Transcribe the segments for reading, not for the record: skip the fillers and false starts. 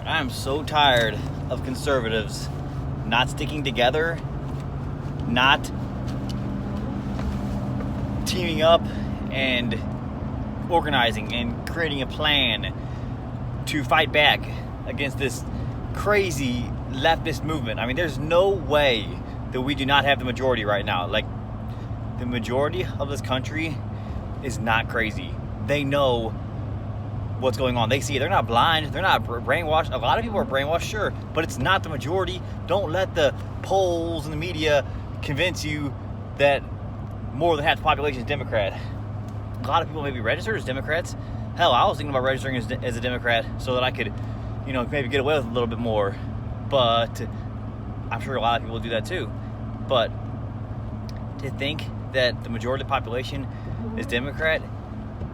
I'm so tired of conservatives not sticking together, not teaming up and organizing and creating a plan to fight back against this crazy leftist movement. I mean, there's no way that we do not have the majority right now. Like, the majority of this country is not crazy. They know what's going on. They see it. They're not blind. They're not brainwashed. A lot of people are brainwashed, sure, but it's not the majority. Don't let the polls and the media convince you that more than half the population is Democrat. A lot of people may be registered as Democrats. Hell, I was thinking about registering as a Democrat so that I could, maybe get away with a little bit more. But I'm sure a lot of people do that too. But to think that the majority of the population is Democrat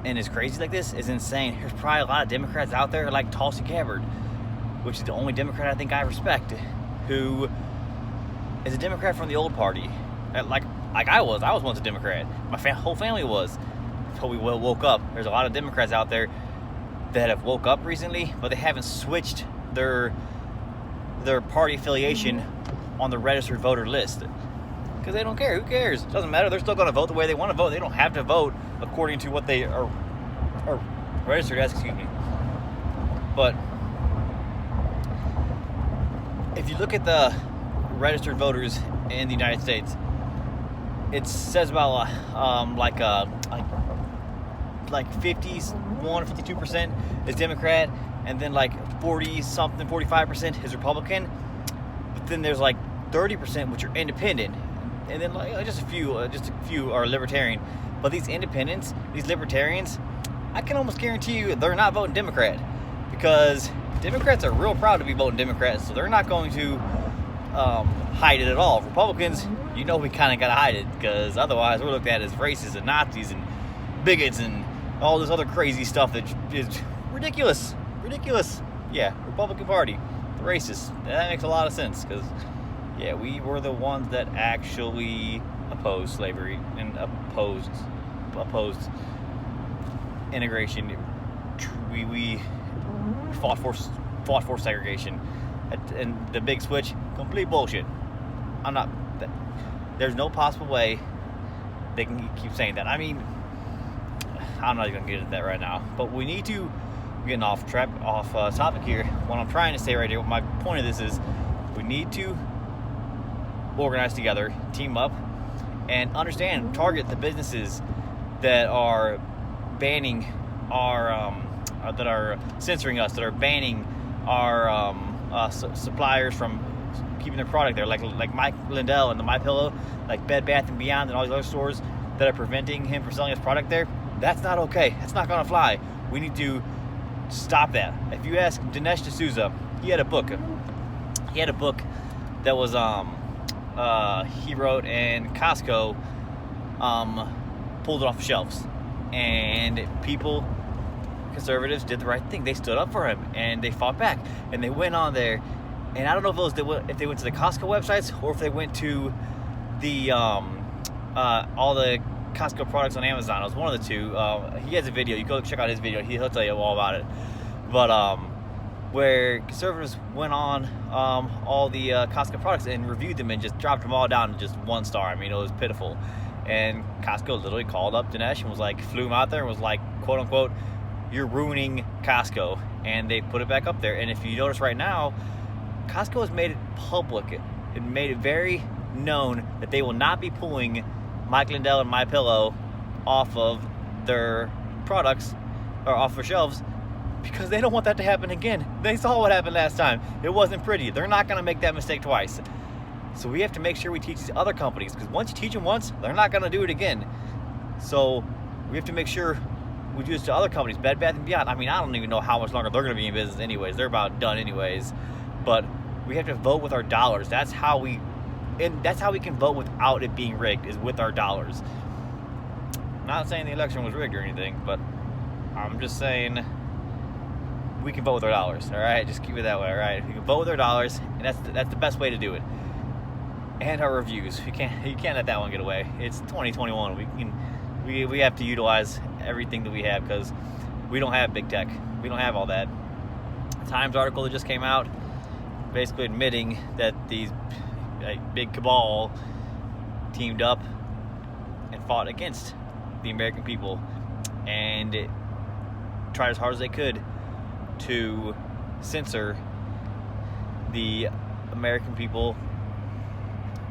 and is crazy like this is insane. There's probably a lot of Democrats out there like Tulsi Gabbard, which is the only Democrat I think I respect, who is a Democrat from the old party. Like I was once a Democrat. My whole family was until we woke up. There's a lot of Democrats out there that have woke up recently, but they haven't switched their party affiliation on the registered voter list. Because they don't care. Who cares? It doesn't matter. They're still going to vote the way they want to vote. They don't have to vote according to what they are registered as, excuse me. But if you look at the registered voters in the United States, it says about like 51 or 52% is Democrat, and then like 45% is Republican. But then there's like 30% which are independent, and then like just a few are libertarian. But these independents, these libertarians, I can almost guarantee you they're not voting Democrat, because Democrats are real proud to be voting Democrats, so they're not going to hide it at all. Republicans, we kind of got to hide it, because otherwise we're looked at as racists and Nazis and bigots and all this other crazy stuff that is ridiculous. Yeah, Republican Party, the racists. That makes a lot of sense, because yeah, we were the ones that actually opposed slavery and opposed integration. We fought for segregation, and the big switch, complete bullshit. There's no possible way they can keep saying that. I mean, I'm not even gonna get into that right now, but we need to, getting off topic here. What I'm trying to say right here, my point of this is, we need to organize together, team up, and understand, target the businesses that are banning that are censoring us, that are banning our suppliers from keeping their product there, like Mike Lindell and the MyPillow, like Bed Bath & Beyond and all these other stores that are preventing him from selling his product there. That's not okay. That's not gonna fly. We need to stop that. If you ask Dinesh D'Souza, he had a book that was he wrote, and Costco pulled it off the shelves, and conservatives did the right thing. They stood up for him and they fought back, and they went on there, and I don't know if they went to the Costco websites or if they went to the all the Costco products on Amazon. It was one of the two. He has a video. You go check out his video. He'll tell you all about it. But where conservatives went on all the Costco products and reviewed them and just dropped them all down to just 1 star. I mean, it was pitiful. And Costco literally called up Dinesh and was like, flew him out there and was like, quote unquote, "You're ruining Costco." And they put it back up there. And if you notice right now, Costco has made it public. It made it very known that they will not be pulling Mike Lindell and MyPillow off of their products or off their shelves, because they don't want that to happen again. They saw what happened last time. It wasn't pretty. They're not going to make that mistake twice. So we have to make sure we teach these other companies, because once you teach them once, they're not going to do it again. So we have to make sure we do this to other companies, Bed Bath & Beyond. I mean, I don't even know how much longer they're going to be in business anyways. They're about done anyways. But we have to vote with our dollars. That's how we can vote without it being rigged, is with our dollars. I'm not saying the election was rigged or anything, but I'm just saying we can vote with our dollars. All right, just keep it that way. All right, we can vote with our dollars, and that's the best way to do it. And our reviews, you can't let that one get away. It's 2021. We have to utilize everything that we have, because we don't have big tech. We don't have all that. Times article that just came out, basically admitting that these big cabal teamed up and fought against the American people and tried as hard as they could to censor the American people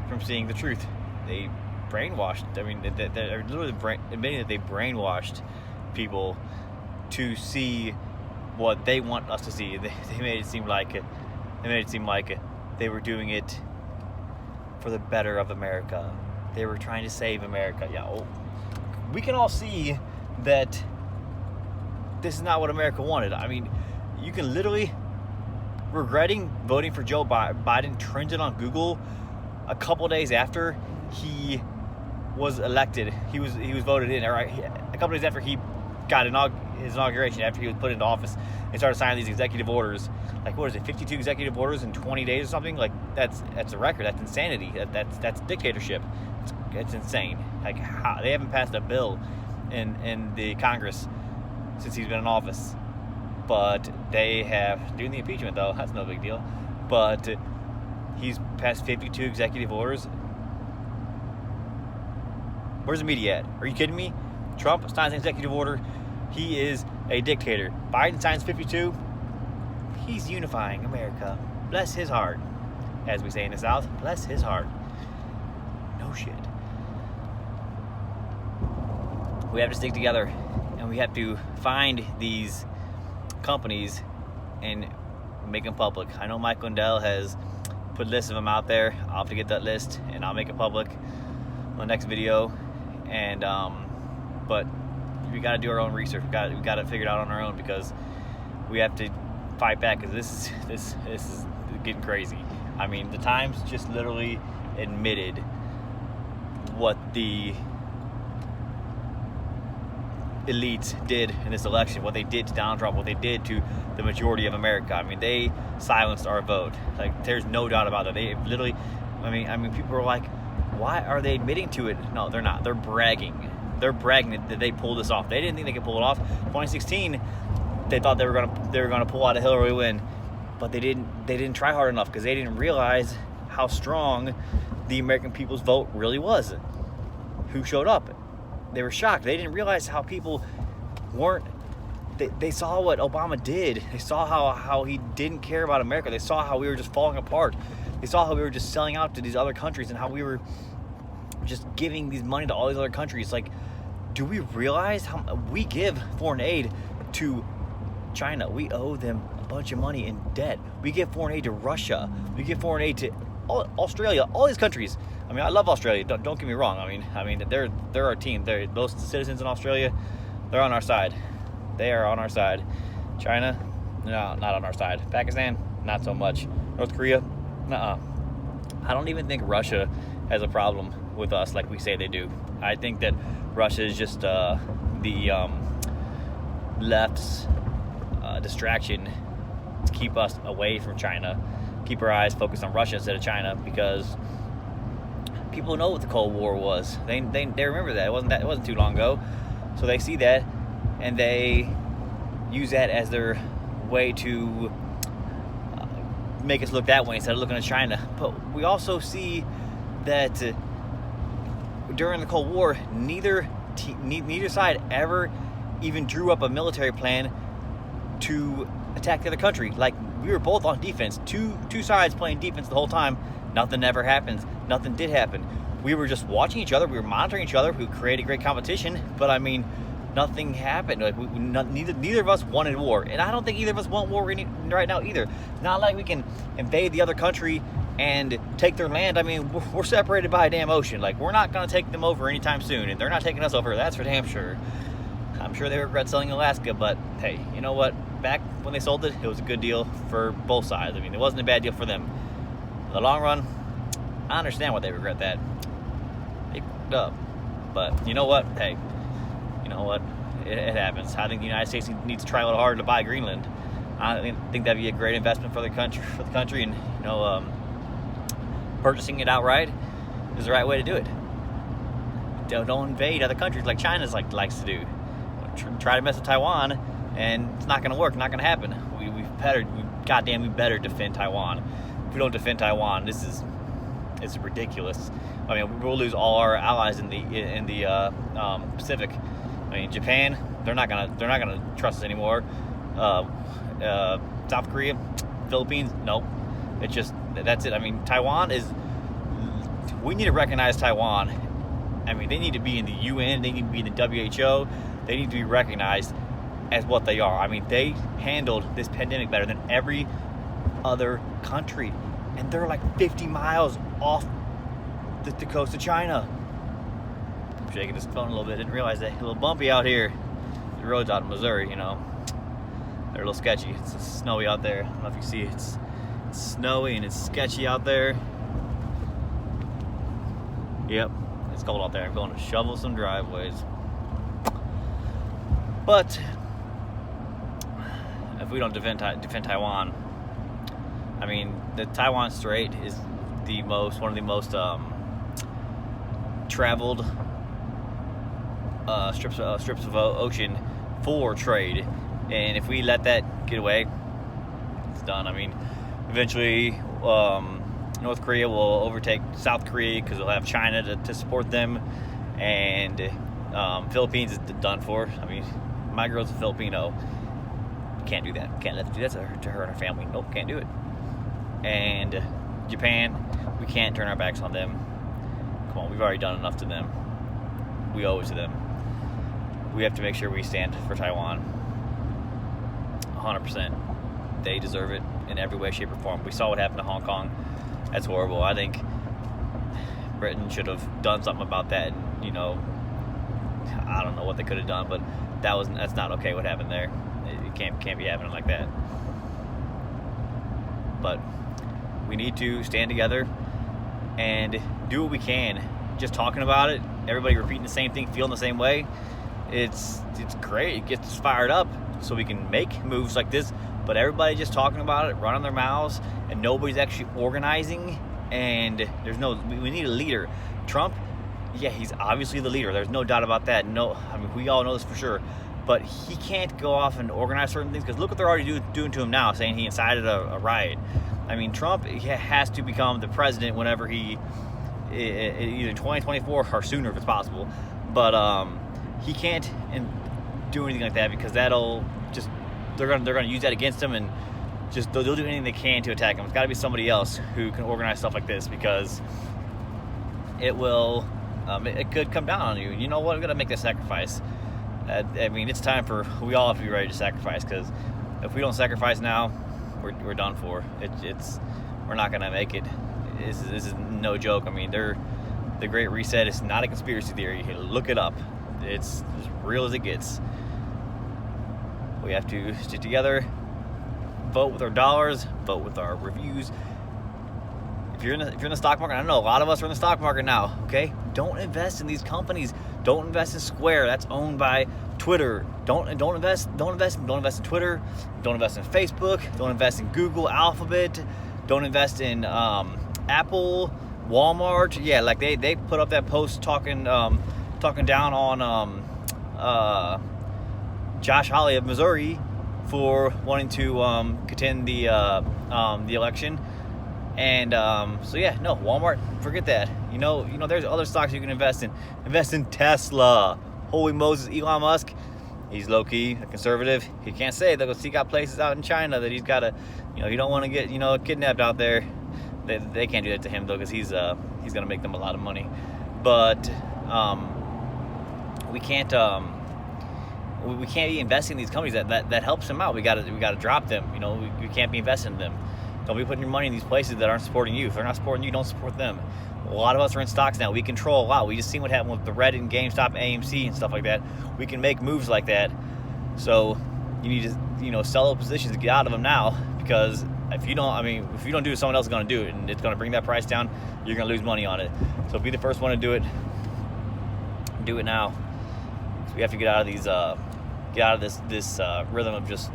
from seeing the truth. They brainwashed. I mean, they're literally admitting that they brainwashed people to see what they want us to see. They made it seem like they were doing it for the better of America. They were trying to save America. Yeah, well, we can all see that this is not what America wanted. I mean, you can literally regretting voting for Joe Biden trended on Google a couple days after he was elected. He was voted in. Right, a couple days after he got his inauguration, after he was put into office, they started signing these executive orders. Like, what is it, 52 executive orders in 20 days or something? Like, that's a record. That's insanity. That's dictatorship. It's insane. Like, how, they haven't passed a bill in the Congress since he's been in office. But they have, doing the impeachment though, that's no big deal. But he's passed 52 executive orders. Where's the media at? Are you kidding me? Trump signs an executive order. He is a dictator. Biden signs 52. He's unifying America. Bless his heart. As we say in the South, bless his heart. No shit. We have to stick together, and we have to find these companies and make them public. I know Mike Lindell has put lists of them out there. I'll have to get that list, and I'll make it public on the next video. And but we got to do our own research. We got to figure it out on our own, because we have to fight back. Because this is getting crazy. I mean, the Times just literally admitted what the elites did in this election, what they did to Donald Trump, what they did to the majority of America. I mean, they silenced our vote. Like, there's no doubt about that. They literally, I mean, people are like, why are they admitting to it? No, they're not. They're bragging. They're bragging that they pulled this off. They didn't think they could pull it off. 2016, they thought they were gonna pull out a Hillary win, but they didn't try hard enough, because they didn't realize how strong the American people's vote really was. Who showed up? They were shocked. They didn't realize how people weren't. They saw what Obama did. They saw how he didn't care about America. They saw how we were just falling apart. They saw how we were just selling out to these other countries, and how we were just giving these money to all these other countries. Like, do we realize how we give foreign aid to China? We owe them a bunch of money in debt. We give foreign aid to Russia. We give foreign aid to Australia, all these countries. I mean, I love Australia. Don't get me wrong. I mean, they're our team. Those citizens in Australia, they're on our side. They are on our side. China, no, not on our side. Pakistan, not so much. North Korea, nuh-uh. I don't even think Russia has a problem with us like we say they do. I think that Russia is just the left's distraction to keep us away from China, keep our eyes focused on Russia instead of China, because people know what the Cold War was. They remember that. It wasn't too long ago. So they see that, and they use that as their way to make us look that way instead of looking at China. But we also see that during the Cold War, neither side ever even drew up a military plan to attack the other country. Like, we were both on defense, two sides playing defense the whole time. Nothing ever happens. Nothing did happen. We were just watching each other. We were monitoring each other. We created great competition. But I mean, nothing happened. Like, neither of us wanted war, and I don't think either of us want war right now either. It's not like we can invade the other country and take their land. I mean, we're separated by a damn ocean. Like, we're not going to take them over anytime soon, and they're not taking us over. That's for damn sure. I'm sure they regret selling Alaska, but hey, you know what? Back when they sold it, it was a good deal for both sides. I mean, it wasn't a bad deal for them. In the long run, I understand why they regret that. They fucked up. But you know what? Hey, you know what? It happens. I think the United States needs to try a little harder to buy Greenland. I think that'd be a great investment for the country, and you know, purchasing it outright is the right way to do it. Don't invade other countries like China likes to do. Try to mess with Taiwan, and it's not going to work. Not going to happen. we better defend Taiwan. If we don't defend Taiwan, it's ridiculous. I mean, we'll lose all our allies in the Pacific. I mean, Japan, they're not gonna trust us anymore. South Korea, Philippines, nope. That's it. I mean, we need to recognize Taiwan. I mean, they need to be in the UN, they need to be in the WHO, they need to be recognized as what they are. I mean, they handled this pandemic better than every other country. And they're like 50 miles off the coast of China. I'm shaking this phone a little bit, didn't realize that. A little bumpy out here. The roads out in Missouri, they're a little sketchy. It's snowy out there. I don't know if you see it. It's snowy and it's sketchy out there. Yep, it's cold out there. I'm going to shovel some driveways. But if we don't defend Taiwan, I mean, the Taiwan Strait is one of the most traveled strips of ocean for trade, and if we let that get away, it's done. I mean, eventually North Korea will overtake South Korea because they'll have China to support them, and Philippines is done for. I mean, my girl's a Filipino. Can't do that. Can't let them do that to her and her family. Nope, can't do it. And Japan, we can't turn our backs on them. Come on, we've already done enough to them. We owe it to them. We have to make sure we stand for Taiwan 100%. They deserve it in every way, shape, or form. We saw what happened to Hong Kong. That's horrible. I think Britain should have done something about that. And, I don't know what they could have done, but that's not okay what happened there. It can't be happening like that. But we need to stand together and do what we can. Just talking about it, everybody repeating the same thing, feeling the same way, it's great. It gets us fired up so we can make moves like this. But everybody just talking about it, running their mouths, and nobody's actually organizing. And we need a leader. Trump, yeah, he's obviously the leader. There's no doubt about that. We all know this for sure. But he can't go off and organize certain things, because look what they're already doing to him now, saying he incited a riot. I mean, Trump has to become the president whenever either 2024 or sooner if it's possible. But he can't do anything like that, because that'll just they're gonna use that against him, and just they'll do anything they can to attack him. It's got to be somebody else who can organize stuff like this, because it will it could come down on you. You know what? We're gonna make that sacrifice. I mean, it's time we all have to be ready to sacrifice, because if we don't sacrifice now, we're done for. We're not gonna make it. This is no joke. I mean, the Great Reset is not a conspiracy theory. Look it up. It's as real as it gets. We have to stick together, vote with our dollars, vote with our reviews. If you're in the stock market, I know a lot of us are in the stock market now. Okay, don't invest in these companies. Don't invest in Square. That's owned by Twitter. Don't invest in Twitter. Don't invest in Facebook. Don't invest in Google, Alphabet. Don't invest in Apple, Walmart. Yeah, like they put up that post talking down on Josh Hawley of Missouri for wanting to contend the election. And so yeah, no, Walmart, forget that. You know, there's other stocks you can invest in. Invest in Tesla. Holy Moses, Elon Musk, he's low-key a conservative. He can't say that because he got places out in China that he's got to, he don't want to get, kidnapped out there. They can't do that to him though, because he's gonna make them a lot of money. But we can't be investing in these companies that helps them out. We gotta drop them. We can't be investing in them. Don't be putting your money in these places that aren't supporting you. If they're not supporting you, don't support them. A lot of us are in stocks now. We control a lot. We just seen what happened with the Reddit and GameStop, AMC and stuff like that. We can make moves like that. So you need to, sell those positions to get out of them now, because if you don't do it, someone else is going to do it, and it's going to bring that price down. You're going to lose money on it. So be the first one to do it. Do it now. So we have to get out of this rhythm of just,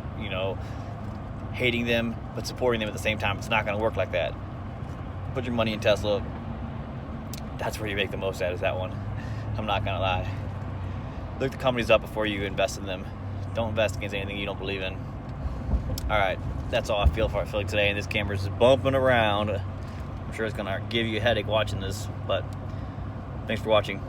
hating them but supporting them at the same time. It's not going to work like that. Put your money in Tesla. That's where you make the most out, is that one. I'm not going to lie. Look the companies up before you invest in them. Don't invest against anything you don't believe in. All right. that's all I feel like today. And this camera's just bumping around. I'm sure it's gonna give you a headache watching this, but thanks for watching.